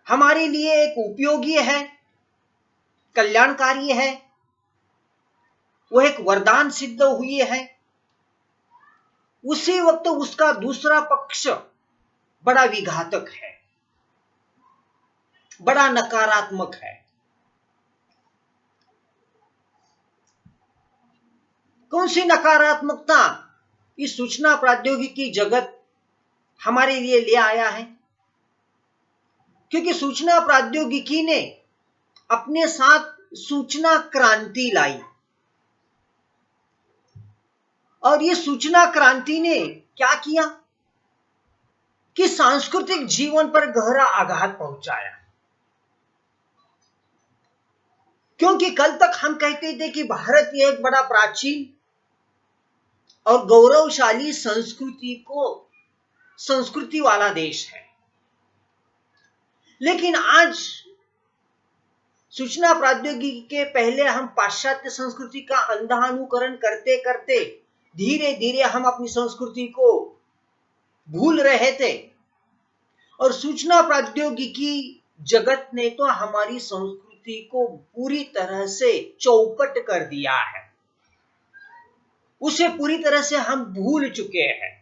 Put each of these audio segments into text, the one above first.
हमारे लिए एक उपयोगी है, कल्याणकारी है, वो एक वरदान सिद्ध हुई है, उसी वक्त उसका दूसरा पक्ष बड़ा विघातक है, बड़ा नकारात्मक है। कौन सी नकारात्मकता इस सूचना प्रौद्योगिकी जगत हमारे लिए ले आया है? क्योंकि सूचना प्रौद्योगिकी ने अपने साथ सूचना क्रांति लाई, और ये सूचना क्रांति ने क्या किया कि सांस्कृतिक जीवन पर गहरा आघात पहुंचाया। क्योंकि कल तक हम कहते थे कि भारत ये एक बड़ा प्राचीन और गौरवशाली संस्कृति वाला देश है, लेकिन आज सूचना प्रौद्योगिकी के पहले हम पाश्चात्य संस्कृति का अंधा अनुकरण करते करते धीरे धीरे हम अपनी संस्कृति को भूल रहे थे, और सूचना प्रौद्योगिकी जगत ने तो हमारी संस्कृति को पूरी तरह से चौपट कर दिया है, उसे पूरी तरह से हम भूल चुके हैं।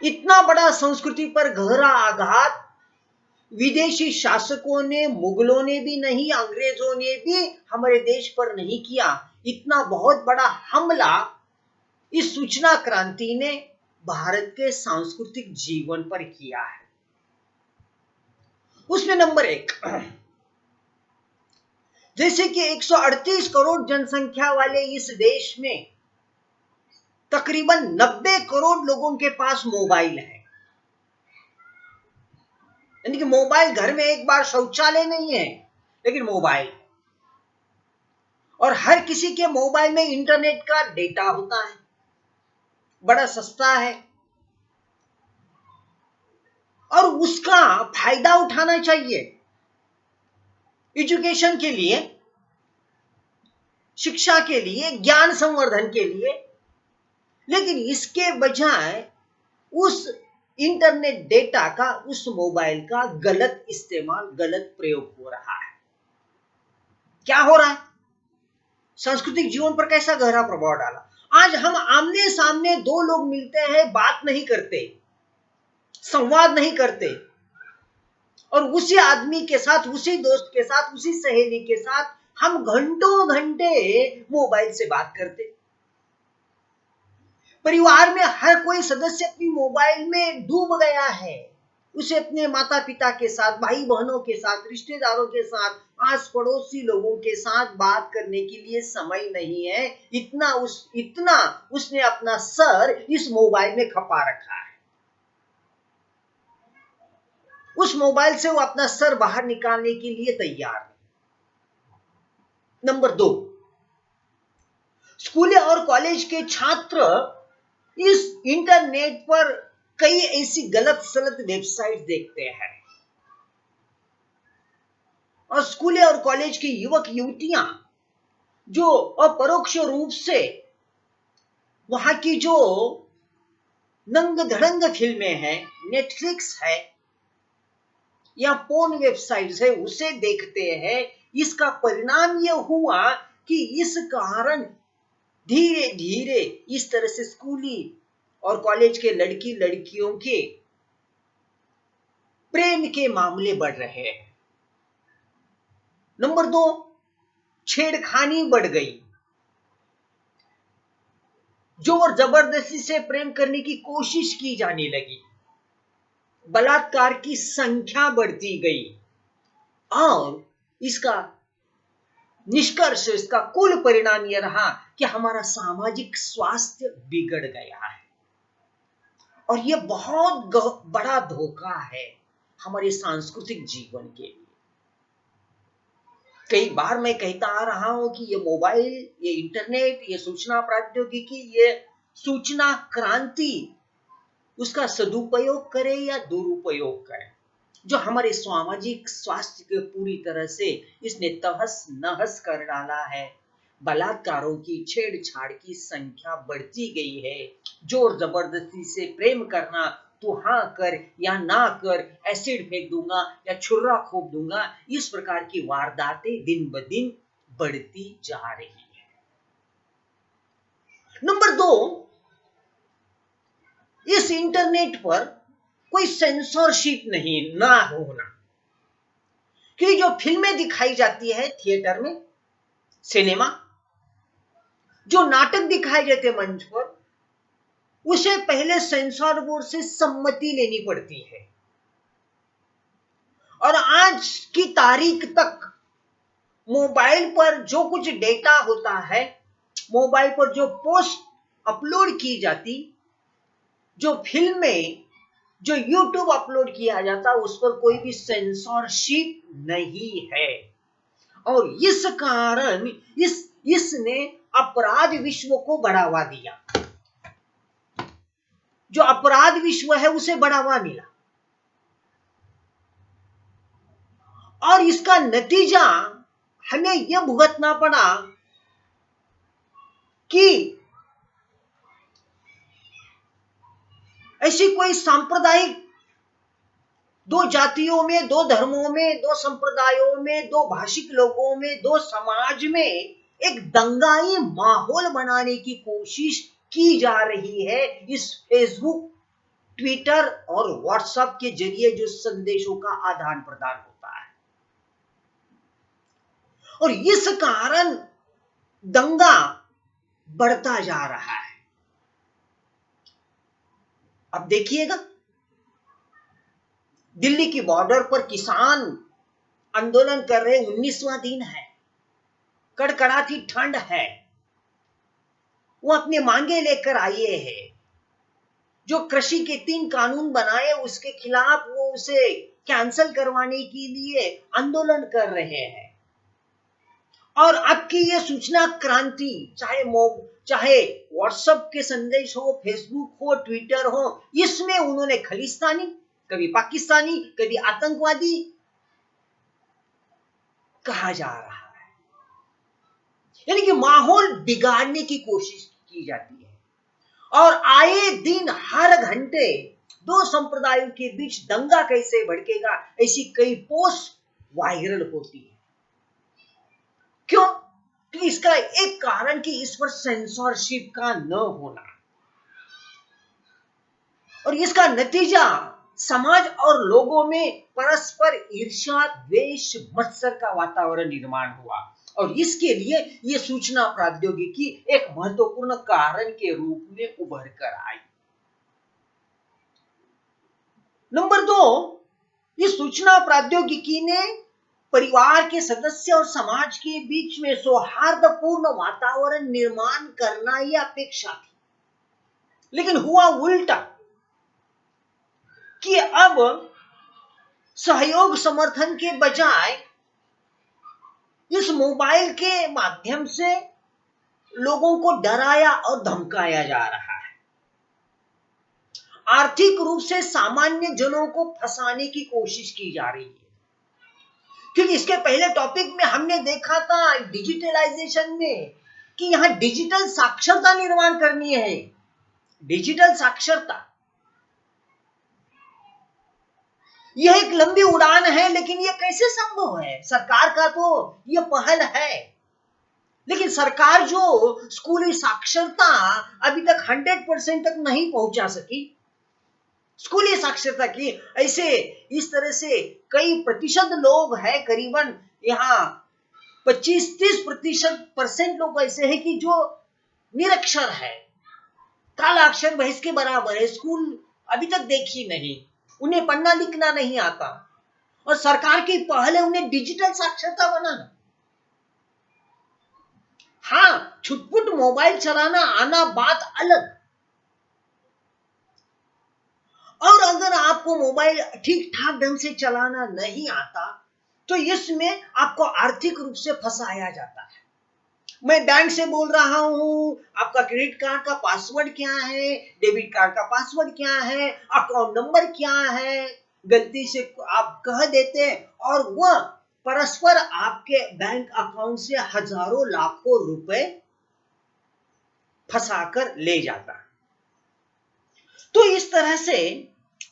इतना बड़ा संस्कृति पर गहरा आघात विदेशी शासकों ने, मुगलों ने भी नहीं, अंग्रेजों ने भी हमारे देश पर नहीं किया। इतना बहुत बड़ा हमला इस सूचना क्रांति ने भारत के सांस्कृतिक जीवन पर किया है। उसमें नंबर 1, जैसे कि 138 करोड़ जनसंख्या वाले इस देश में तकरीबन 90 करोड़ लोगों के पास मोबाइल है, यानी कि मोबाइल घर में एक बार शौचालय नहीं है, लेकिन मोबाइल है, और हर किसी के मोबाइल में इंटरनेट का डेटा होता है, बड़ा सस्ता है, और उसका फायदा उठाना चाहिए एजुकेशन के लिए, शिक्षा के लिए, ज्ञान संवर्धन के लिए। लेकिन इसके बजाय उस इंटरनेट डेटा का, उस मोबाइल का गलत इस्तेमाल, गलत प्रयोग हो रहा है। क्या हो रहा है? सांस्कृतिक जीवन पर कैसा गहरा प्रभाव डाला। आज हम आमने सामने दो लोग मिलते हैं, बात नहीं करते, संवाद नहीं करते, और उसी आदमी के साथ, उसी दोस्त के साथ, उसी सहेली के साथ हम घंटों घंटे मोबाइल से बात करते। परिवार में हर कोई सदस्य अपनी मोबाइल में डूब गया है, उसे अपने माता पिता के साथ, भाई बहनों के साथ, रिश्तेदारों के साथ, आस पड़ोसी लोगों के साथ बात करने के लिए समय नहीं है। इतना उसने अपना सर इस मोबाइल में खपा रखा है। उस मोबाइल से वो अपना सर बाहर निकालने के लिए तैयार है। नंबर 2, स्कूल और कॉलेज के छात्र इस इंटरनेट पर कई ऐसी गलत सलत वेबसाइट देखते हैं, और स्कूल और कॉलेज के युवक युवतियां जो अपरोक्ष रूप से वहां की जो नंग धड़ंग फिल्में हैं, नेटफ्लिक्स है या पोर्न वेबसाइट्स है, उसे देखते हैं। इसका परिणाम यह हुआ कि इस कारण धीरे धीरे इस तरह से स्कूली और कॉलेज के लड़की लड़कियों के प्रेम के मामले बढ़ रहे हैं। नंबर 2, छेड़खानी बढ़ गई। जोर जबरदस्ती से प्रेम करने की कोशिश की जाने लगी, बलात्कार की संख्या बढ़ती गई, और इसका निष्कर्ष, इसका कुल परिणाम यह रहा कि हमारा सामाजिक स्वास्थ्य बिगड़ गया है, और यह बहुत बड़ा धोखा है हमारे सांस्कृतिक जीवन के लिए। कई बार मैं कहता आ रहा हूं कि ये मोबाइल, ये इंटरनेट, ये सूचना प्रौद्योगिकी, ये सूचना क्रांति, उसका सदुपयोग करें या दुरुपयोग करें, जो हमारे सामाजिक स्वास्थ्य के पूरी तरह से इसने तहस नहस कर डाला है। बलात्कारों की, छेड़छाड़ की संख्या बढ़ती गई है। जोर जबरदस्ती से प्रेम करना तू हाँ कर या ना कर, एसिड फेंक दूंगा या छुरा खोप दूंगा। इस प्रकार की वारदातें दिन ब दिन बढ़ती जा रही है। नंबर 2, इस इंटरनेट पर कोई सेंसरशिप नहीं ना होना, कि जो फिल्में दिखाई जाती है थिएटर में, सिनेमा, जो नाटक दिखाए जाते मंच पर, उसे पहले सेंसर बोर्ड से सम्मति लेनी पड़ती है। और आज की तारीख तक मोबाइल पर जो कुछ डेटा होता है, मोबाइल पर जो पोस्ट अपलोड की जाती, जो फिल्में, जो यूट्यूब अपलोड किया जाता, उस पर कोई भी सेंसरशिप नहीं है। और इस कारण इसने अपराध विश्व को बढ़ावा दिया। जो अपराध विश्व है उसे बढ़ावा मिला, और इसका नतीजा हमें यह भुगतना पड़ा कि ऐसी कोई सांप्रदायिक, दो जातियों में, दो धर्मों में, दो संप्रदायों में, दो भाषिक लोगों में, दो समाज में एक दंगाई माहौल बनाने की कोशिश की जा रही है इस फेसबुक, ट्विटर और व्हाट्सएप के जरिए जो संदेशों का आदान प्रदान होता है। और इस कारण दंगा बढ़ता जा रहा है। अब देखिएगा, दिल्ली की बॉर्डर पर किसान आंदोलन कर रहे, 19वां दिन है, कड़कड़ाती ठंड है, वो अपने मांगे लेकर आए हैं। जो कृषि के 3 कानून बनाए उसके खिलाफ वो उसे कैंसिल करवाने के लिए आंदोलन कर रहे हैं। और अब की ये सूचना क्रांति, चाहे व्हाट्सएप के संदेश हो, फेसबुक हो, ट्विटर हो, इसमें उन्होंने खालिस्तानी, कभी पाकिस्तानी, कभी आतंकवादी कहा जा रहा है। यानी कि माहौल बिगाड़ने की कोशिश की जाती है। और आए दिन हर घंटे दो संप्रदायों के बीच दंगा कैसे भड़केगा, ऐसी कई पोस्ट वायरल होती है। क्यों? तो इसका एक कारण कि इस पर सेंसरशिप का न होना, और इसका नतीजा समाज और लोगों में परस्पर ईर्ष्या, द्वेष, मत्सर का वातावरण निर्माण हुआ। और इसके लिए यह सूचना प्रौद्योगिकी एक महत्वपूर्ण कारण के रूप में उभर कर आई। नंबर 2, इस सूचना प्रौद्योगिकी ने परिवार के सदस्य और समाज के बीच में सौहार्दपूर्ण वातावरण निर्माण करना ही अपेक्षा थी, लेकिन हुआ उल्टा कि अब सहयोग समर्थन के बजाय इस मोबाइल के माध्यम से लोगों को डराया और धमकाया जा रहा है। आर्थिक रूप से सामान्य जनों को फंसाने की कोशिश की जा रही है। क्योंकि इसके पहले टॉपिक में हमने देखा था डिजिटलाइजेशन में कि यहां डिजिटल साक्षरता निर्माण करनी है। डिजिटल साक्षरता यह एक लंबी उड़ान है, लेकिन यह कैसे संभव है? सरकार का तो यह पहल है, लेकिन सरकार जो स्कूली साक्षरता अभी तक 100% तक नहीं पहुंचा सकी, स्कूली साक्षरता की ऐसे इस तरह से कई प्रतिशत लोग हैं, करीबन यहाँ 25-30% लोग ऐसे हैं कि जो निरक्षर है, काला अक्षर भैंस के बराबर है, स्कूल अभी तक देखी नहीं, उन्हें पढ़ना लिखना नहीं आता। और सरकार की पहल है उन्हें डिजिटल साक्षरता बनाना। हाँ, छुटपुट मोबाइल चलाना आना बात अलग, और अगर आपको मोबाइल ठीक ठाक ढंग से चलाना नहीं आता तो इसमें आपको आर्थिक रूप से फंसाया जाता है। मैं बैंक से बोल रहा हूं, आपका क्रेडिट कार्ड का पासवर्ड क्या है, डेबिट कार्ड का पासवर्ड क्या है, अकाउंट नंबर क्या है, गलती से आप कह देते और वह परस्पर आपके बैंक अकाउंट से हजारों लाखों रुपए फंसाकर ले जाता। तो इस तरह से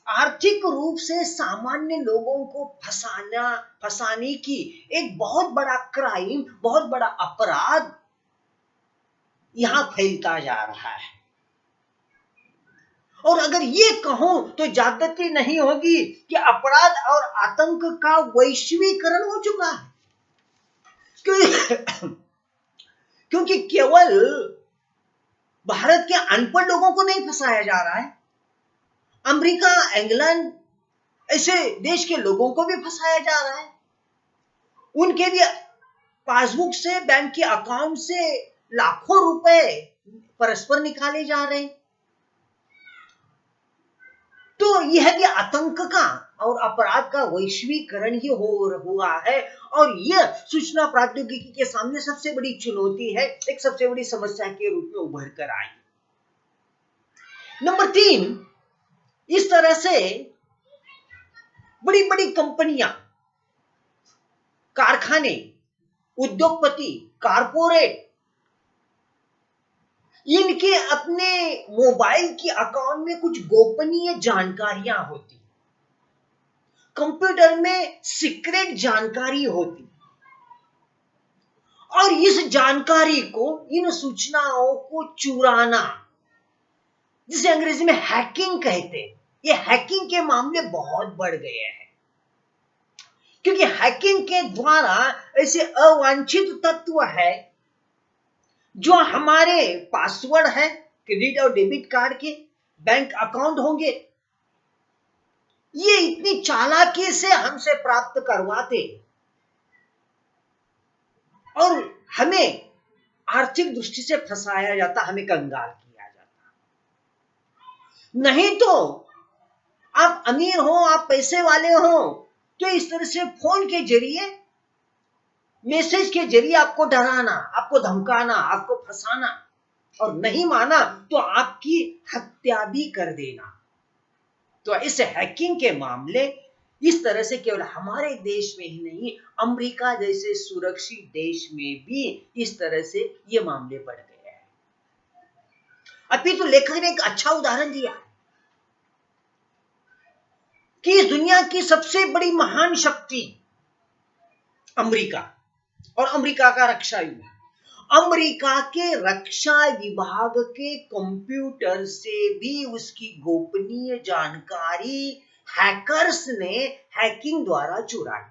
आर्थिक रूप से सामान्य लोगों को फंसाने की एक बहुत बड़ा क्राइम, बहुत बड़ा अपराध यहां फैलता जा रहा है। और अगर ये कहूं तो ज्यादती नहीं होगी कि अपराध और आतंक का वैश्वीकरण हो चुका है। क्योंकि केवल भारत के अनपढ़ लोगों को नहीं फंसाया जा रहा है, अमेरिका, इंग्लैंड ऐसे देश के लोगों को भी फंसाया जा रहा है। उनके भी पासबुक से, बैंक के अकाउंट से लाखों रुपए परस्पर निकाले जा रहे हैं। तो यह भी आतंक का और अपराध का वैश्वीकरण ही हुआ है। और यह सूचना प्रौद्योगिकी के सामने सबसे बड़ी चुनौती है, एक सबसे बड़ी समस्या के रूप में उभर कर आई। नंबर 3, इस तरह से बड़ी बड़ी कंपनियां, कारखाने, उद्योगपति, कारपोरेट, इनके अपने मोबाइल की अकाउंट में कुछ गोपनीय जानकारियां होती, कंप्यूटर में सीक्रेट जानकारी होती, और इस जानकारी को, इन सूचनाओं को चुराना, जिसे अंग्रेजी में हैकिंग कहते हैं, ये हैकिंग के मामले बहुत बढ़ गए हैं। क्योंकि हैकिंग के द्वारा ऐसे अवांछित तत्व है जो हमारे पासवर्ड है, क्रेडिट और डेबिट कार्ड के, बैंक अकाउंट होंगे, ये इतनी चालाकी से हमसे प्राप्त करवाते और हमें आर्थिक दृष्टि से फंसाया जाता, हमें कंगाल किया जाता। नहीं तो आप अमीर हो, आप पैसे वाले हो, तो इस तरह से फोन के जरिए, मैसेज के जरिए आपको डराना, आपको धमकाना, आपको फंसाना, और नहीं माना तो आपकी हत्या भी कर देना। तो इस हैकिंग के मामले इस तरह से केवल हमारे देश में ही नहीं, अमेरिका जैसे सुरक्षित देश में भी इस तरह से ये मामले बढ़ गए हैं। अभी तो लेखक ने एक अच्छा उदाहरण दिया कि इस दुनिया की सबसे बड़ी महान शक्ति अमेरिका और अमेरिका का रक्षा विभाग, अमेरिका के रक्षा विभाग के कंप्यूटर से भी उसकी गोपनीय जानकारी हैकर्स ने हैकिंग द्वारा चुराई।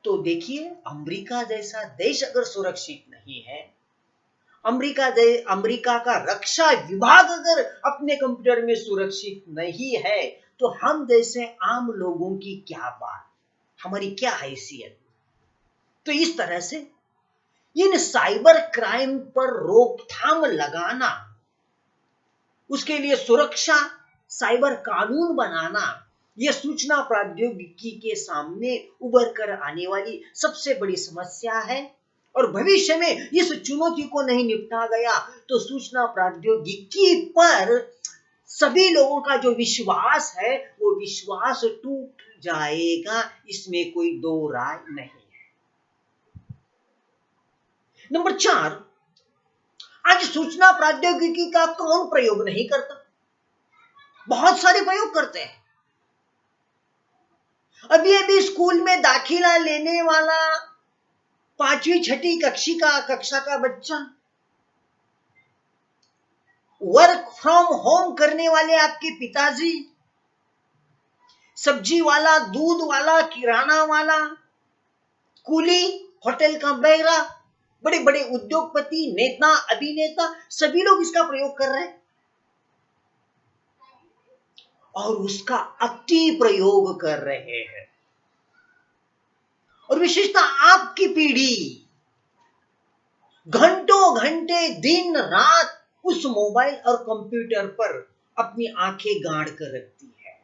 तो देखिए, अमेरिका जैसा देश अगर सुरक्षित नहीं है, अमेरिका का रक्षा विभाग अगर अपने कंप्यूटर में सुरक्षित नहीं है, तो हम जैसे आम लोगों की क्या बात, हमारी क्या हैसियत। तो इस तरह से इन साइबर क्राइम पर रोकथाम लगाना, उसके लिए सुरक्षा, साइबर कानून बनाना, यह सूचना प्रौद्योगिकी के सामने उभर कर आने वाली सबसे बड़ी समस्या है। और भविष्य में इस चुनौती को नहीं निपटा गया तो सूचना प्रौद्योगिकी पर सभी लोगों का जो विश्वास है, वो विश्वास टूट जाएगा, इसमें कोई दो राय नहीं है। नंबर 4, आज सूचना प्रौद्योगिकी का कौन प्रयोग नहीं करता? बहुत सारे प्रयोग करते हैं। अभी अभी स्कूल में दाखिला लेने वाला 5वीं 6ठी कक्षा का बच्चा, वर्क फ्रॉम होम करने वाले आपके पिताजी, सब्जी वाला, दूध वाला, किराना वाला, कूली, होटल का बहरा, बड़े बड़े उद्योगपति, नेता, अभिनेता, सभी लोग इसका प्रयोग कर रहे हैं और उसका अति प्रयोग कर रहे हैं। और विशेषतः आपकी पीढ़ी घंटों घंटे, दिन रात उस मोबाइल और कंप्यूटर पर अपनी आंखें गाड़ कर रखती है।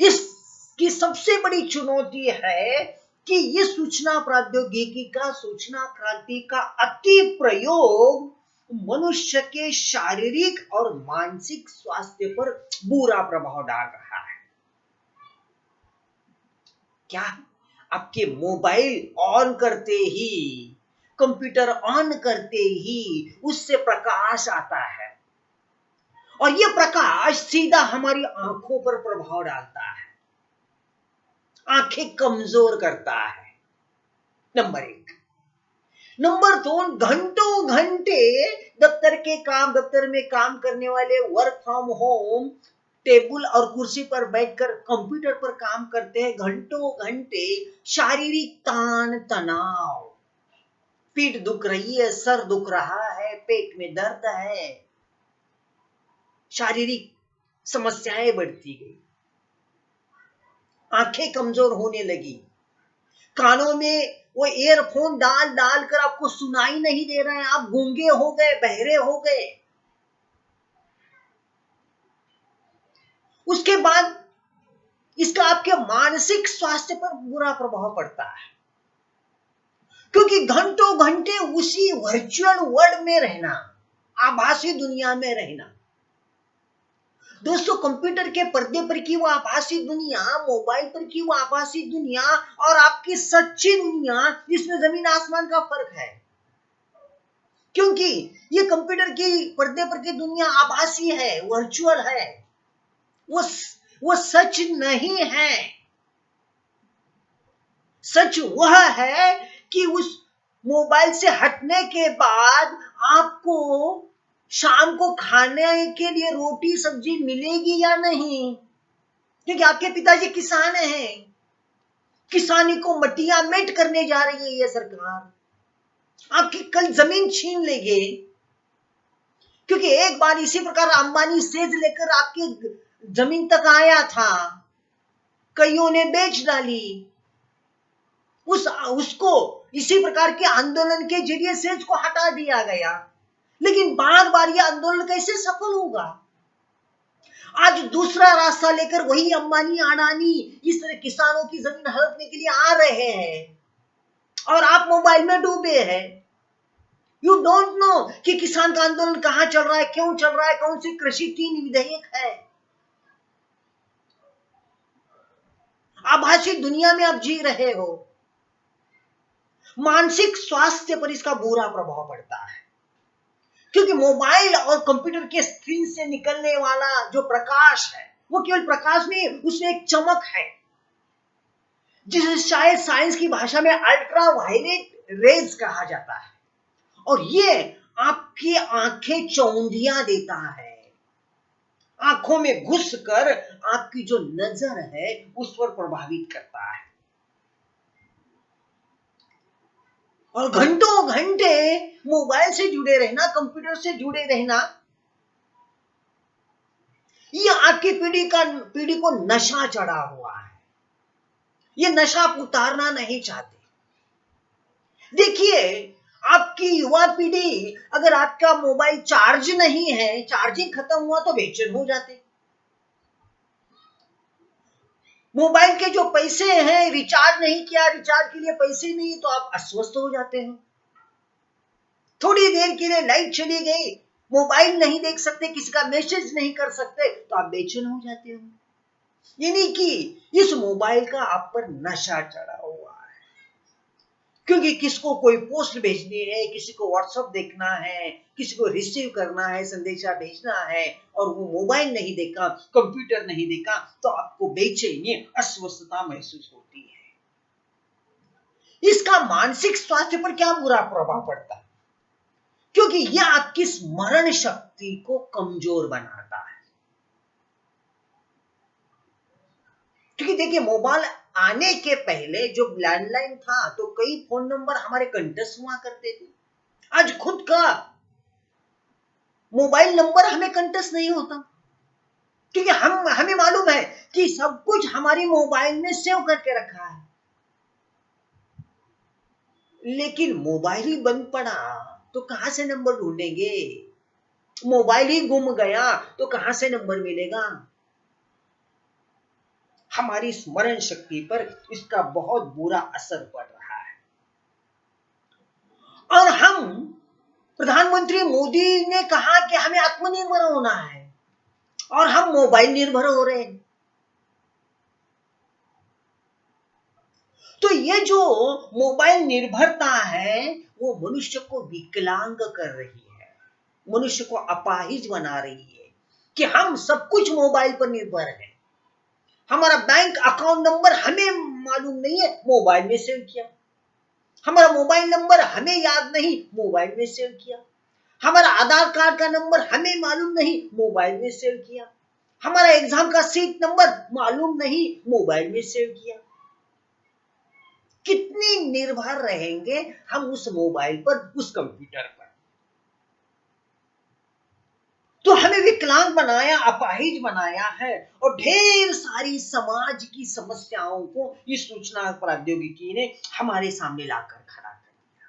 इसकी सबसे बड़ी चुनौती है कि ये सूचना प्रौद्योगिकी का, सूचना क्रांति का अति प्रयोग मनुष्य के शारीरिक और मानसिक स्वास्थ्य पर बुरा प्रभाव डाल रहा है। क्या आपके मोबाइल ऑन करते ही कंप्यूटर ऑन करते ही उससे प्रकाश आता है और यह प्रकाश सीधा हमारी आंखों पर प्रभाव डालता है, आंखें कमजोर करता है। नंबर 1। नंबर 2, घंटों घंटे दफ्तर में काम करने वाले वर्क फ्रॉम होम टेबल और कुर्सी पर बैठकर कंप्यूटर पर काम करते हैं। घंटों घंटे शारीरिक तान तनाव, पीठ दुख रही है, सर दुख रहा है, पेट में दर्द है, शारीरिक समस्याएं बढ़ती गई, आंखें कमजोर होने लगी, कानों में वो ईयरफोन डाल डाल कर आपको सुनाई नहीं दे रहा है, आप गूंगे हो गए, बहरे हो गए। उसके बाद इसका आपके मानसिक स्वास्थ्य पर बुरा प्रभाव पड़ता है, क्योंकि घंटों घंटे उसी वर्चुअल वर्ल्ड में रहना, आभासी दुनिया में रहना। दोस्तों, कंप्यूटर के पर्दे पर की वो आभासी दुनिया, मोबाइल पर की वो आभासी दुनिया और आपकी सच्ची दुनिया, इसमें जमीन आसमान का फर्क है। क्योंकि ये कंप्यूटर की पर्दे पर की दुनिया आभासी है, वर्चुअल है, वो सच नहीं है। सच वह है कि उस मोबाइल से हटने के बाद आपको शाम को खाने के लिए रोटी सब्जी मिलेगी या नहीं, क्योंकि आपके पिताजी किसान हैं। किसानी को मटिया मेट करने जा रही है ये सरकार, आपकी कल जमीन छीन लेंगे। क्योंकि एक बार इसी प्रकार अंबानी सेज लेकर आपकी जमीन तक आया था, कईयों ने बेच डाली, उसको इसी प्रकार के आंदोलन के जरिए सेज को हटा दिया गया। लेकिन बार बार यह आंदोलन कैसे सफल होगा? आज दूसरा रास्ता लेकर वही अंबानी अडानी इस तरह किसानों की जमीन हड़पने के लिए आ रहे हैं और आप मोबाइल में डूबे हैं। यू डोंट नो कि किसान का आंदोलन कहां चल रहा है, क्यों चल रहा है, कौन सी कृषि 3 विधेयक है। आभासी दुनिया में आप जी रहे हो। मानसिक स्वास्थ्य पर इसका बुरा प्रभाव पड़ता है, क्योंकि मोबाइल और कंप्यूटर के स्क्रीन से निकलने वाला जो प्रकाश है वो केवल प्रकाश नहीं, उसमें एक चमक है जिसे शायद साइंस की भाषा में अल्ट्रा वायलेट रेज कहा जाता है, और ये आपकी आंखें चौंधिया देता है। आंखों में घुसकर आपकी जो नजर है उस पर प्रभावित करता है, और घंटों घंटे मोबाइल से जुड़े रहना, कंप्यूटर से जुड़े रहना, ये आपकी पीढ़ी को नशा चढ़ा हुआ है। ये नशा आप उतारना नहीं चाहते। देखिए, आपकी युवा पीढ़ी, अगर आपका मोबाइल चार्ज नहीं है, चार्जिंग खत्म हुआ तो बेचैन हो जाते। मोबाइल के जो पैसे हैं, रिचार्ज नहीं किया, रिचार्ज के लिए पैसे नहीं, तो आप अस्वस्थ हो जाते हो। थोड़ी देर के लिए लाइट चली गई, मोबाइल नहीं देख सकते, किसी का मैसेज नहीं कर सकते, तो आप बेचैन हो जाते हो। यानी कि इस मोबाइल का आप पर नशा चढ़ा हुआ है, क्योंकि किसको कोई पोस्ट भेजनी है, किसी को व्हाट्सएप देखना है, किसी को रिसीव करना है, संदेशा भेजना है, और वो मोबाइल नहीं देखा, कंप्यूटर नहीं देखा, तो आपको बेचैनी, अस्वस्थता महसूस होती है। इसका मानसिक स्वास्थ्य पर क्या बुरा प्रभाव पड़ता है, क्योंकि यह आपकी स्मरण शक्ति को कमजोर बनाता है। क्योंकि देखिए, मोबाइल आने के पहले जो लैंडलाइन था तो कई फोन नंबर हमारे कंठस्थ हुआ करते थे। आज खुद का मोबाइल नंबर हमें कंठस्थ नहीं होता, क्योंकि हमें मालूम है कि सब कुछ हमारी मोबाइल में सेव करके रखा है। लेकिन मोबाइल ही बंद पड़ा तो कहां से नंबर ढूंढेंगे? मोबाइल ही गुम गया तो कहां से नंबर मिलेगा? हमारी स्मरण शक्ति पर इसका बहुत बुरा असर पड़ रहा है। और हम, प्रधानमंत्री मोदी ने कहा कि हमें आत्मनिर्भर होना है, और हम मोबाइल निर्भर हो रहे हैं। तो ये जो मोबाइल निर्भरता है वो मनुष्य को विकलांग कर रही है, मनुष्य को अपाहिज बना रही है कि हम सब कुछ मोबाइल पर निर्भर है। हमारा बैंक अकाउंट नंबर हमें मालूम नहीं है, मोबाइल में सेव किया। हमारा मोबाइल नंबर हमें याद नहीं, मोबाइल में सेव किया। हमारा आधार कार्ड का नंबर हमें मालूम नहीं, मोबाइल में सेव किया। हमारा एग्जाम का सीट नंबर मालूम नहीं, मोबाइल में सेव किया। कितनी निर्भर रहेंगे हम उस मोबाइल पर, उस कंप्यूटर पर। तो हमें विकलांग बनाया, अपाहिज बनाया है, और ढेर सारी समाज की समस्याओं को इस सूचना प्रौद्योगिकी ने हमारे सामने लाकर खड़ा कर दिया।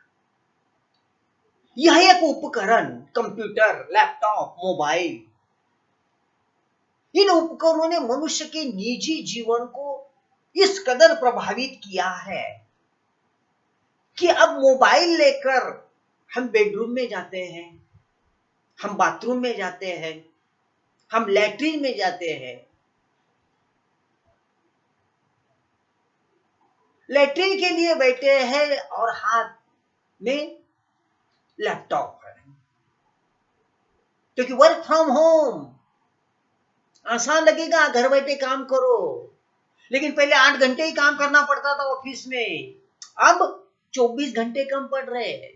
यह एक उपकरण, कंप्यूटर, लैपटॉप, मोबाइल, इन उपकरणों ने मनुष्य के निजी जीवन को इस कदर प्रभावित किया है कि अब मोबाइल लेकर हम बेडरूम में जाते हैं, हम बाथरूम में जाते हैं, हम लैट्रिन में जाते हैं। लैट्रिन के लिए बैठे हैं और हाथ में लैपटॉप है, क्योंकि वर्क फ्रॉम होम आसान लगेगा, घर बैठे काम करो। लेकिन पहले 8 घंटे ही काम करना पड़ता था ऑफिस में, अब 24 घंटे कम पड़ रहे हैं,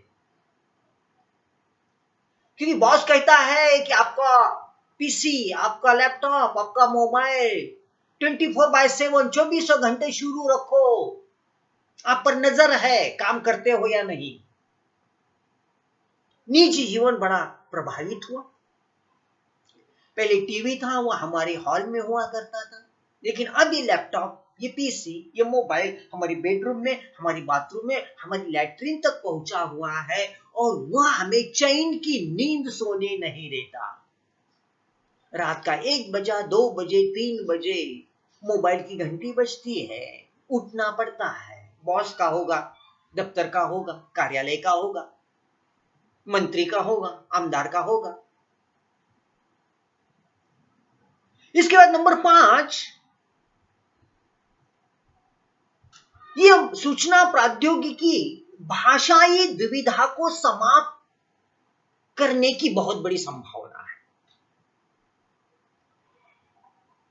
क्योंकि बॉस कहता है कि आपका पीसी, आपका लैपटॉप, आपका मोबाइल 24/7 24 घंटे शुरू रखो, आप पर नजर है, काम करते हो या नहीं। निजी जीवन बड़ा प्रभावित हुआ। पहले टीवी था, वो हमारे हॉल में हुआ करता था, लेकिन अब ये लैपटॉप, ये पीसी, ये मोबाइल हमारी बेडरूम में, हमारी बाथरूम में, हमारी लैट्रिन तक पहुंचा हुआ है, और वह हमें चैन की नींद सोने नहीं देता। रात का 1 बजा, 2 बजे, 3 बजे मोबाइल की घंटी बजती है, उठना पड़ता है। बॉस का होगा, दफ्तर का होगा, कार्यालय का होगा, मंत्री का होगा, आमदार का होगा। इसके बाद नंबर 5, ये सूचना प्रौद्योगिकी भाषाई द्विविधता को समाप्त करने की बहुत बड़ी संभावना है,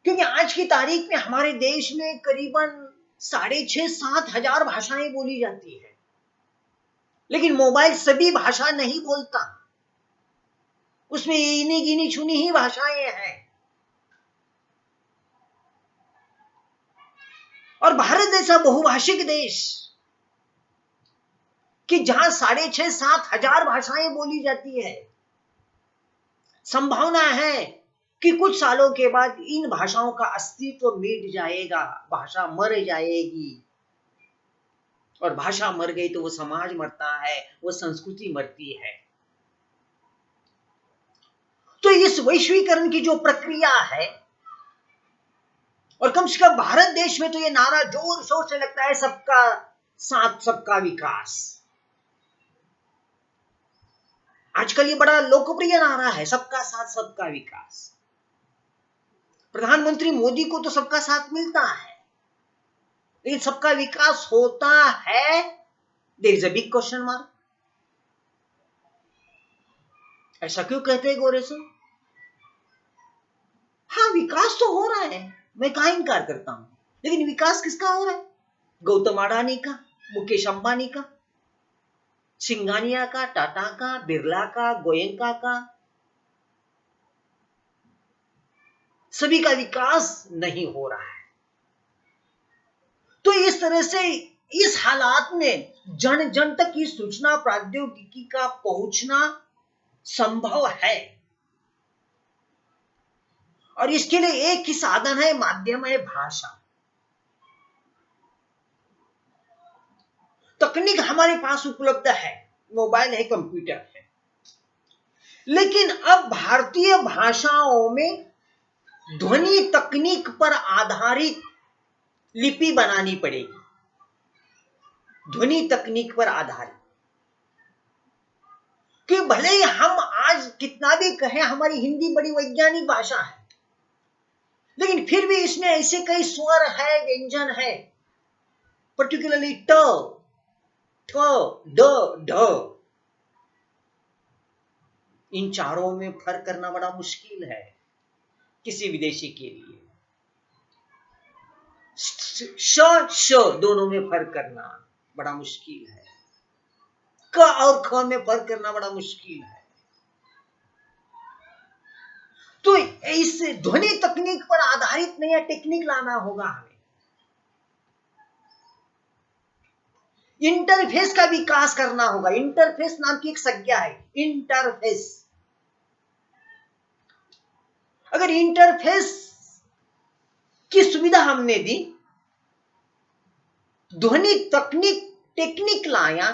क्योंकि आज की तारीख में हमारे देश में करीबन 6,500-7 हजार भाषाएं बोली जाती है, लेकिन मोबाइल सभी भाषा नहीं बोलता, उसमें इन्हीं गिनी चुनी ही भाषाएं हैं। और भारत जैसा बहुभाषिक देश कि जहां 6,500-7 हजार भाषाएं बोली जाती है, संभावना है कि कुछ सालों के बाद इन भाषाओं का अस्तित्व मिट जाएगा, भाषा मर जाएगी। और भाषा मर गई तो वो समाज मरता है, वो संस्कृति मरती है। तो इस वैश्वीकरण की जो प्रक्रिया है, और कम से कम भारत देश में तो ये नारा जोर शोर से लगता है, सबका साथ सबका विकास। आजकल ये बड़ा लोकप्रिय नारा है, सबका साथ सबका विकास। प्रधानमंत्री मोदी को तो सबका साथ मिलता है, लेकिन सबका विकास होता है, there is a big question mark. ऐसा क्यों कहते हैं गोरे सर? हाँ, विकास तो हो रहा है, मैं कहाँ इनकार करता हूं, लेकिन विकास किसका हो रहा है? गौतम अडानी का, मुकेश अंबानी का, सिंघानिया का, टाटा का, बिरला का, गोयनका का। सभी का विकास नहीं हो रहा है। तो इस तरह से इस हालात में जन जन तक की सूचना प्रौद्योगिकी का पहुंचना संभव है, और इसके लिए एक ही साधन है, माध्यम है भाषा। तकनीक हमारे पास उपलब्ध है, मोबाइल है, कंप्यूटर है, लेकिन अब भारतीय भाषाओं में ध्वनि तकनीक पर आधारित लिपि बनानी पड़ेगी, ध्वनि तकनीक पर आधारित। कि भले ही हम आज कितना भी कहें हमारी हिंदी बड़ी वैज्ञानिक भाषा है, लेकिन फिर भी इसमें ऐसे कई स्वर है, व्यंजन है, पर्टिकुलरली ट, ठ, ड, ढ, इन चारों में फर्क करना बड़ा मुश्किल है किसी विदेशी के लिए। श दोनों में फर्क करना बड़ा मुश्किल है, क और ख में फर्क करना बड़ा मुश्किल है। तो इस ध्वनि तकनीक पर आधारित नया टेक्निक लाना होगा हमें। इंटरफेस का विकास करना होगा। इंटरफेस नाम की एक संज्ञा है, इंटरफेस। अगर इंटरफेस की सुविधा हमने दी, ध्वनि तकनीक टेक्निक लाया,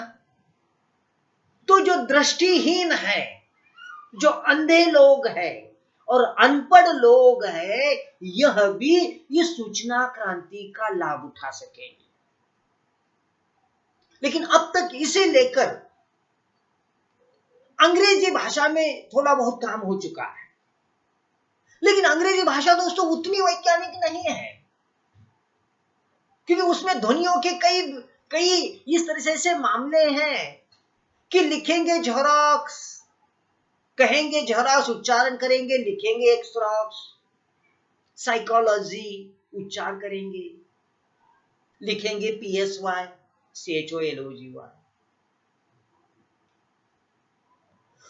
तो जो दृष्टिहीन है, जो अंधे लोग हैं और अनपढ़ लोग हैं, यह भी इस सूचना क्रांति का लाभ उठा सकेंगे। लेकिन अब तक इसे लेकर अंग्रेजी भाषा में थोड़ा बहुत काम हो चुका है, लेकिन अंग्रेजी भाषा दोस्तों उतनी वैज्ञानिक नहीं है, क्योंकि उसमें ध्वनियों के कई इस तरह से मामले हैं कि लिखेंगे झेरॉक्स, कहेंगे झेरॉक्स, उच्चारण करेंगे, लिखेंगे एक्सरॉक्स, साइकोलॉजी उच्चार करेंगे, लिखेंगे PSY CHOLOGY।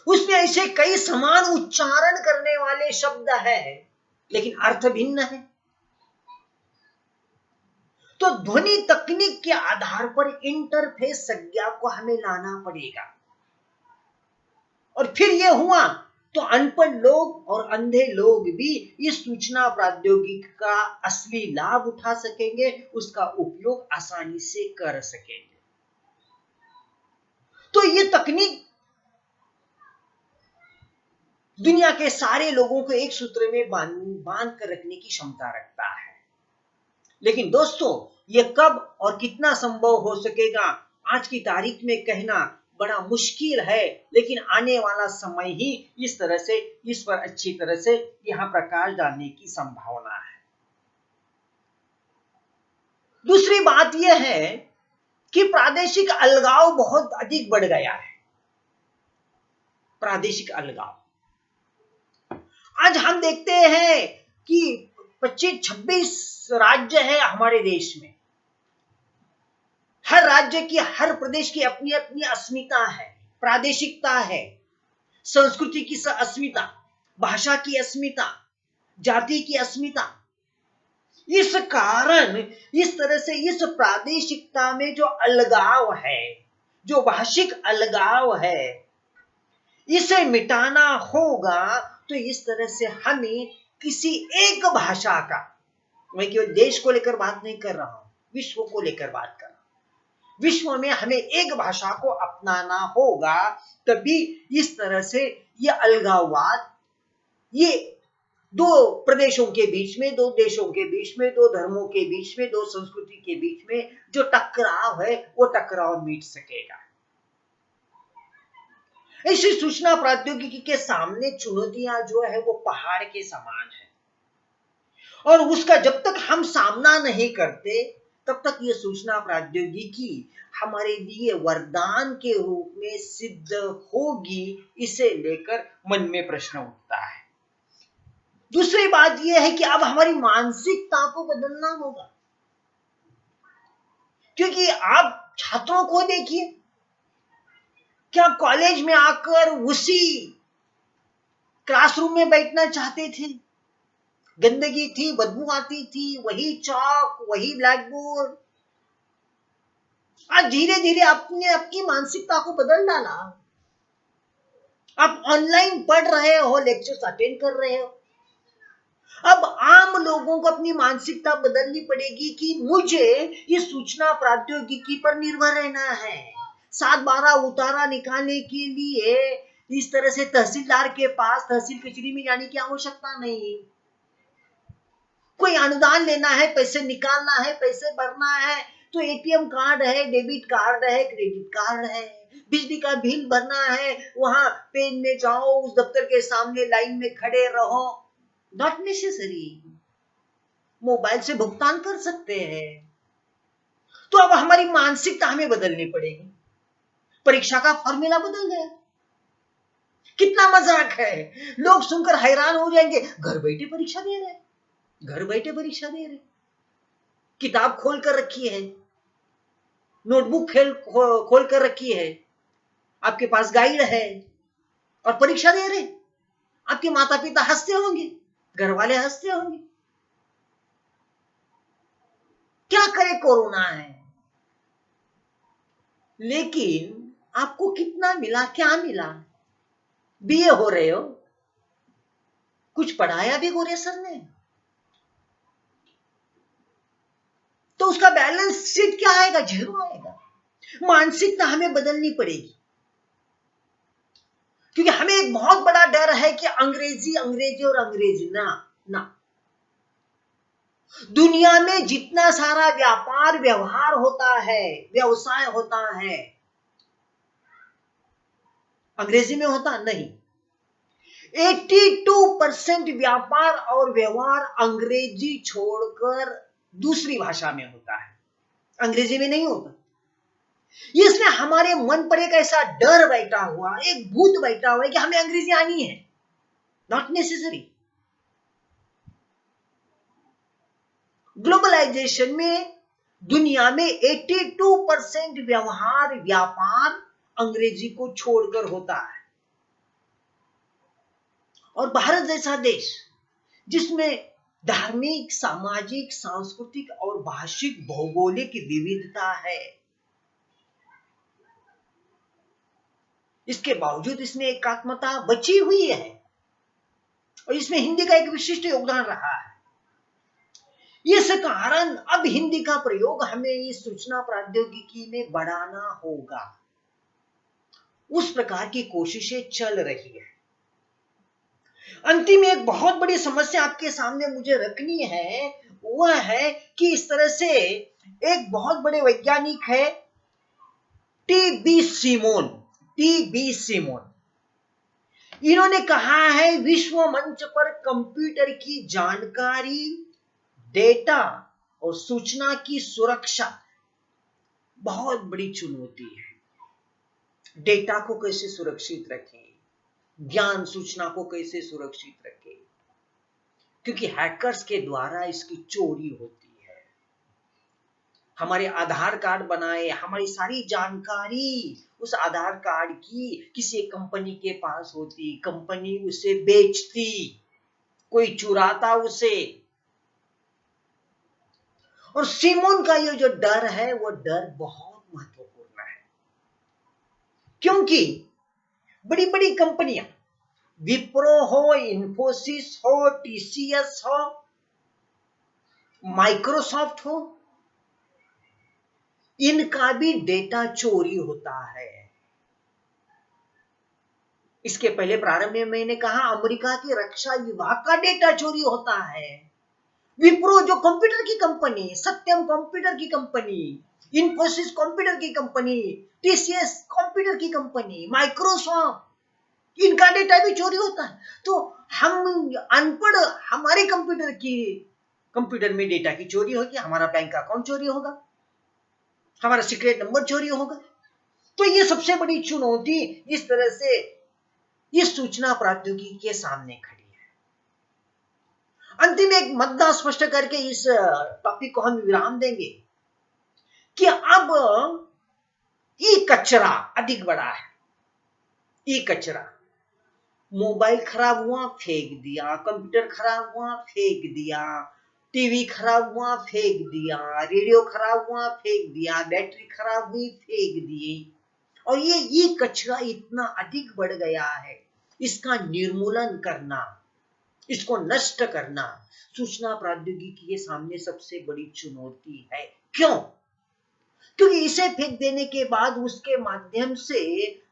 उसमें ऐसे कई समान उच्चारण करने वाले शब्द हैं, लेकिन अर्थ भिन्न है। तो ध्वनि तकनीक के आधार पर इंटरफेस संज्ञा को हमें लाना पड़ेगा, और फिर यह हुआ तो अनपढ़ लोग और अंधे लोग भी इस सूचना प्रौद्योगिकी का असली लाभ उठा सकेंगे, उसका उपयोग आसानी से कर सकेंगे। तो ये तकनीक दुनिया के सारे लोगों को एक सूत्र में बांध कर रखने की क्षमता रखता है। लेकिन दोस्तों, ये कब और कितना संभव हो सकेगा आज की तारीख में कहना बड़ा मुश्किल है, लेकिन आने वाला समय ही इस तरह से इस पर अच्छी तरह से यहां प्रकाश डालने की संभावना है। दूसरी बात यह है कि प्रादेशिक अलगाव बहुत अधिक बढ़ गया है। प्रादेशिक अलगाव आज हम देखते हैं कि 25-26 राज्य है हमारे देश में। हर राज्य की, हर प्रदेश की अपनी अपनी अस्मिता है, प्रादेशिकता है, संस्कृति की अस्मिता, भाषा की अस्मिता, जाति की अस्मिता। इस कारण इस तरह से इस प्रादेशिकता में जो अलगाव है, जो भाषिक अलगाव है, इसे मिटाना होगा। तो इस तरह से हमें किसी एक भाषा का, मैं केवल देश को लेकर बात नहीं कर रहा हूं, विश्व को लेकर बात कर रहा हूं। विश्व में हमें एक भाषा को अपनाना होगा, तभी इस तरह से ये अलगाववाद, ये दो प्रदेशों के बीच में, दो देशों के बीच में, दो धर्मों के बीच में, दो संस्कृति के बीच में जो टकराव है, वो टकराव मिट सकेगा। ऐसी सूचना प्रौद्योगिकी के सामने चुनौतियां जो है वो पहाड़ के समान है, और उसका जब तक हम सामना नहीं करते तब तक ये सूचना प्रौद्योगिकी हमारे लिए वरदान के रूप में सिद्ध होगी, इसे लेकर मन में प्रश्न उठता है। दूसरी बात यह है कि अब हमारी मानसिकता को बदलना होगा, क्योंकि आप छात्रों को देखिए, क्या कॉलेज में आकर उसी क्लासरूम में बैठना चाहते थे? गंदगी थी, बदबू आती थी, वही चौक, वही ब्लैक बोर्ड। आज धीरे धीरे आपने आपकी मानसिकता को बदल डाला। आप ऑनलाइन पढ़ रहे हो, लेक्चर्स अटेंड कर रहे हो। अब आम लोगों को अपनी मानसिकता बदलनी पड़ेगी कि मुझे इस सूचना प्रौद्योगिकी पर निर्भर रहना है। 7/12 उतारा निकालने के लिए इस तरह से तहसीलदार के पास, तहसील कचहरी में जाने की आवश्यकता नहीं। कोई अनुदान लेना है, पैसे निकालना है, पैसे भरना है, तो ATM कार्ड है, डेबिट कार्ड है, क्रेडिट कार्ड है। बिजली का बिल भरना है, वहां पेन में जाओ, उस दफ्तर के सामने लाइन में खड़े रहो। नॉट नेसेसरी, मोबाइल से भुगतान कर सकते हैं। तो अब हमारी मानसिकता हमें बदलनी पड़ेगी। परीक्षा का फॉर्मूला बदल गया। कितना मजाक है, लोग सुनकर हैरान हो जाएंगे। घर बैठे परीक्षा दे रहे, घर बैठे परीक्षा दे रहे, किताब खोल कर रखी है, नोटबुक खोल कर रखी है, आपके पास गाइड है और परीक्षा दे रहे। आपके माता पिता हंसते होंगे, घर वाले हंसते होंगे। क्या करे, कोरोना है। लेकिन आपको कितना मिला, क्या मिला? बीए हो रहे हो, कुछ पढ़ाया भी गोरे सर ने, तो उसका बैलेंस शीट क्या आएगा? जीरो आएगा। मानसिकता हमें बदलनी पड़ेगी, क्योंकि हमें एक बहुत बड़ा डर है कि अंग्रेजी अंग्रेजी और अंग्रेजी। ना ना, दुनिया में जितना सारा व्यापार व्यवहार होता है, व्यवसाय होता है, अंग्रेजी में होता नहीं। 82% व्यापार और व्यवहार अंग्रेजी छोड़कर दूसरी भाषा में होता है, अंग्रेजी में नहीं होता। इसलिए हमारे मन पर एक ऐसा डर बैठा हुआ, एक भूत बैठा हुआ है कि हमें अंग्रेजी आनी है। Not necessary. ग्लोबलाइजेशन में दुनिया में 82% व्यवहार व्यापार अंग्रेजी को छोड़कर होता है। और भारत जैसा देश जिसमें धार्मिक, सामाजिक, सांस्कृतिक और भाषिक भौगोलिक विविधता है, इसके बावजूद इसमें एकात्मता बची हुई है और इसमें हिंदी का एक विशिष्ट योगदान रहा है। इस कारण अब हिंदी का प्रयोग हमें इस सूचना प्रौद्योगिकी में बढ़ाना होगा। उस प्रकार की कोशिशें चल रही है। अंतिम में एक बहुत बड़ी समस्या आपके सामने मुझे रखनी है, वह है कि इस तरह से एक बहुत बड़े वैज्ञानिक है टी.बी. सीमोन। टी.बी. सीमोन, इन्होंने कहा है विश्व मंच पर कंप्यूटर की जानकारी, डेटा और सूचना की सुरक्षा बहुत बड़ी चुनौती है। डेटा को कैसे सुरक्षित रखें, ज्ञान सूचना को कैसे सुरक्षित रखें, क्योंकि हैकर्स के द्वारा इसकी चोरी होती है। हमारे आधार कार्ड बनाए, हमारी सारी जानकारी उस आधार कार्ड की किसी कंपनी के पास होती, कंपनी उसे बेचती, कोई चुराता उसे। और सीमोन का ये जो डर है, वो डर बहुत महत्वपूर्ण है, क्योंकि बड़ी बड़ी कंपनियां, विप्रो हो, इन्फोसिस हो, टीसीएस हो, माइक्रोसॉफ्ट हो, इनका भी डेटा चोरी होता है। इसके पहले प्रारंभ में मैंने कहा अमेरिका के रक्षा विभाग का डेटा चोरी होता है। विप्रो जो कंप्यूटर की कंपनी, सत्यम कंप्यूटर की कंपनी, इन्फोसिस कंप्यूटर की कंपनी, टीसीएस कंप्यूटर की कंपनी, माइक्रोसॉफ्ट, इनका डेटा भी चोरी होता है। तो हम अनपढ़, हमारे कंप्यूटर में डेटा की चोरी होगी, हमारा बैंक अकाउंट चोरी होगा, हमारा सीक्रेट नंबर चोरी होगा। तो ये सबसे बड़ी चुनौती इस तरह से इस सूचना प्रौद्योगिकी के सामने खड़ी है। अंतिम एक मुद्दा स्पष्ट करके इस टॉपिक को हम विराम देंगे कि अब ई कचरा अधिक बड़ा है। ई कचरा, मोबाइल खराब हुआ फेंक दिया, कंप्यूटर खराब हुआ फेंक दिया, टीवी खराब हुआ फेंक दिया, रेडियो खराब हुआ फेंक दिया, बैटरी खराब हुई फेंक दी। और ये कचरा इतना अधिक बढ़ गया है, इसका निर्मूलन करना, इसको नष्ट करना सूचना प्रौद्योगिकी के सामने सबसे बड़ी चुनौती है। क्यों? क्योंकि इसे फेंक देने के बाद उसके माध्यम से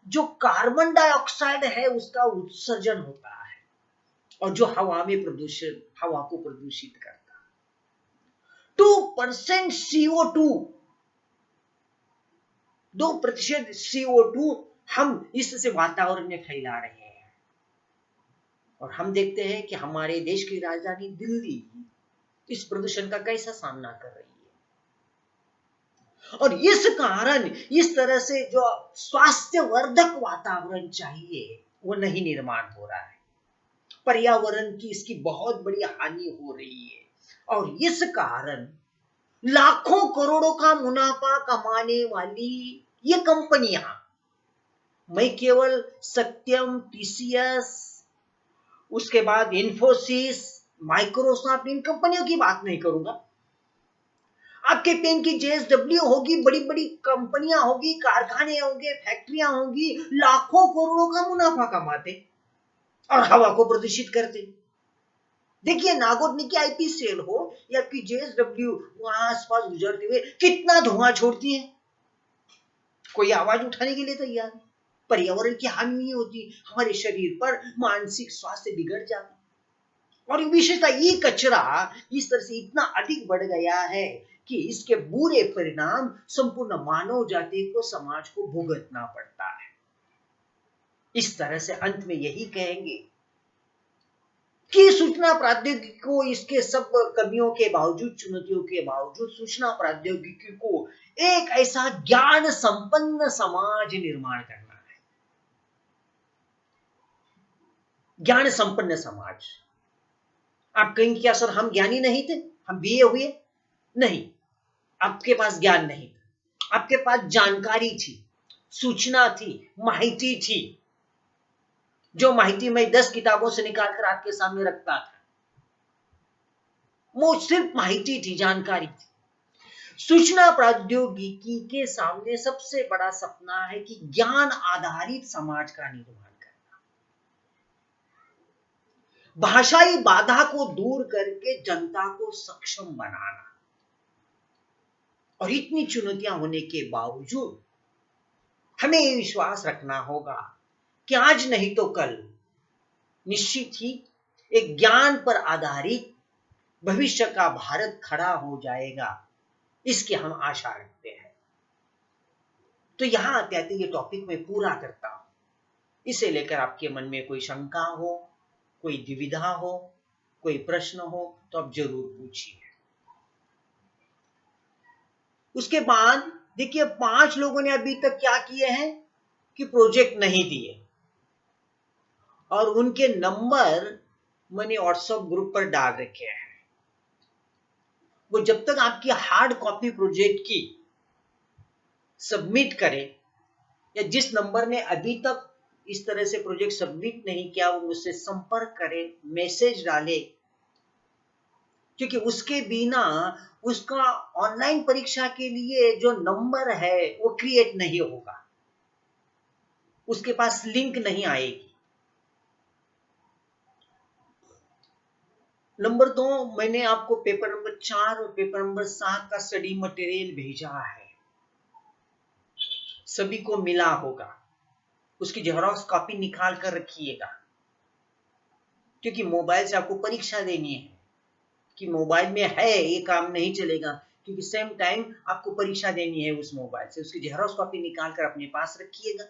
जो कार्बन डाइऑक्साइड है उसका उत्सर्जन होता है और जो हवा को प्रदूषित करता है। 2% CO2, 2% CO2 हम इससे वातावरण में फैला रहे हैं। और हम देखते हैं कि हमारे देश की राजधानी दिल्ली इस प्रदूषण का कैसा सामना कर रही है। और इस कारण इस तरह से जो स्वास्थ्यवर्धक वातावरण चाहिए वो नहीं निर्माण हो रहा है। पर्यावरण की इसकी बहुत बड़ी हानि हो रही है और इस कारण लाखों करोड़ों का मुनाफा कमाने वाली ये कंपनियां, मैं केवल सत्यम, टीसीएस, उसके बाद इन्फोसिस, माइक्रोसॉफ्ट, इन कंपनियों की बात नहीं करूंगा। आपके पेन की जेएसडब्ल्यू होगी, बड़ी बड़ी कंपनियां होगी, कारखाने होंगे, फैक्ट्रियां होंगी, लाखों करोड़ों का मुनाफा कमाते और हवा को प्रदूषित करते। देखिए नागोर्नी की आईपी सेल हो या आपकी जेएसडब्ल्यू वहां आसपास गुजरते हुए कितना धुआं छोड़ती है, कोई आवाज उठाने के लिए तैयार नहीं। पर्यावरण की हानि नहीं होती, हमारे शरीर पर मानसिक स्वास्थ्य बिगड़ जाता। और विशेषतः ये कचरा इस तरह से इतना अधिक बढ़ गया है कि इसके बुरे परिणाम संपूर्ण मानव जाति को, समाज को भुगतना पड़ता है। इस तरह से अंत में यही कहेंगे कि सूचना प्रौद्योगिकी को, इसके सब कमियों के बावजूद, चुनौतियों के बावजूद, सूचना प्रौद्योगिकी को एक ऐसा ज्ञान संपन्न समाज निर्माण करना है। ज्ञान संपन्न समाज। आप कहेंगे क्या सर हम ज्ञानी नहीं थे, हम बीए हुए? नहीं, आपके पास ज्ञान नहीं था, आपके पास जानकारी थी, सूचना थी, माहिती थी। जो माहिती मैं 10 किताबों से निकालकर आपके सामने रखता था, वो सिर्फ माहिती थी, जानकारी थी। सूचना प्रौद्योगिकी के सामने सबसे बड़ा सपना है कि ज्ञान आधारित समाज का निर्माण करना, भाषाई बाधा को दूर करके जनता को सक्षम बनाना। और इतनी चुनौतियां होने के बावजूद हमें ये विश्वास रखना होगा कि आज नहीं तो कल निश्चित ही एक ज्ञान पर आधारित भविष्य का भारत खड़ा हो जाएगा, इसकी हम आशा रखते हैं। तो यहां आते आते ये टॉपिक मैं पूरा करता हूं। इसे लेकर आपके मन में कोई शंका हो, कोई दुविधा हो, कोई प्रश्न हो तो आप जरूर पूछिए। उसके बाद देखिए 5 लोगों ने अभी तक क्या किए हैं कि प्रोजेक्ट नहीं दिए और उनके नंबर मैंने व्हाट्सएप ग्रुप पर डाल रखे हैं। वो जब तक आपकी हार्ड कॉपी प्रोजेक्ट की सबमिट करें, या जिस नंबर ने अभी तक इस तरह से प्रोजेक्ट सबमिट नहीं किया वो मुझसे संपर्क करे, मैसेज डाले, क्योंकि उसके बिना उसका ऑनलाइन परीक्षा के लिए जो नंबर है वो क्रिएट नहीं होगा, उसके पास लिंक नहीं आएगी। नंबर 2, मैंने आपको पेपर नंबर 4 और पेपर नंबर 7 का स्टडी मटेरियल भेजा है, सभी को मिला होगा। उसकी जेरॉक्स कॉपी निकाल कर रखिएगा, क्योंकि मोबाइल से आपको परीक्षा देनी है, कि मोबाइल में है ये काम नहीं चलेगा, क्योंकि सेम टाइम आपको परीक्षा देनी है उस मोबाइल से। उसकी जेरॉक्स कॉपी निकाल कर अपने पास रखिएगा,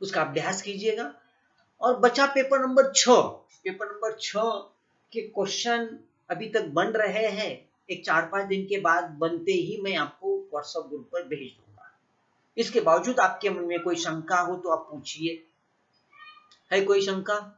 उसका अभ्यास कीजिएगा। और बचा पेपर नंबर 6, पेपर नंबर 6 के क्वेश्चन अभी तक बन रहे हैं, एक 4-5 दिन के बाद बनते ही मैं आपको व्हाट्सएप ग्रुप पर भेज दूंगा। इसके बावजूद आपके मन में कोई शंका हो तो आप पूछिए। है कोई शंका?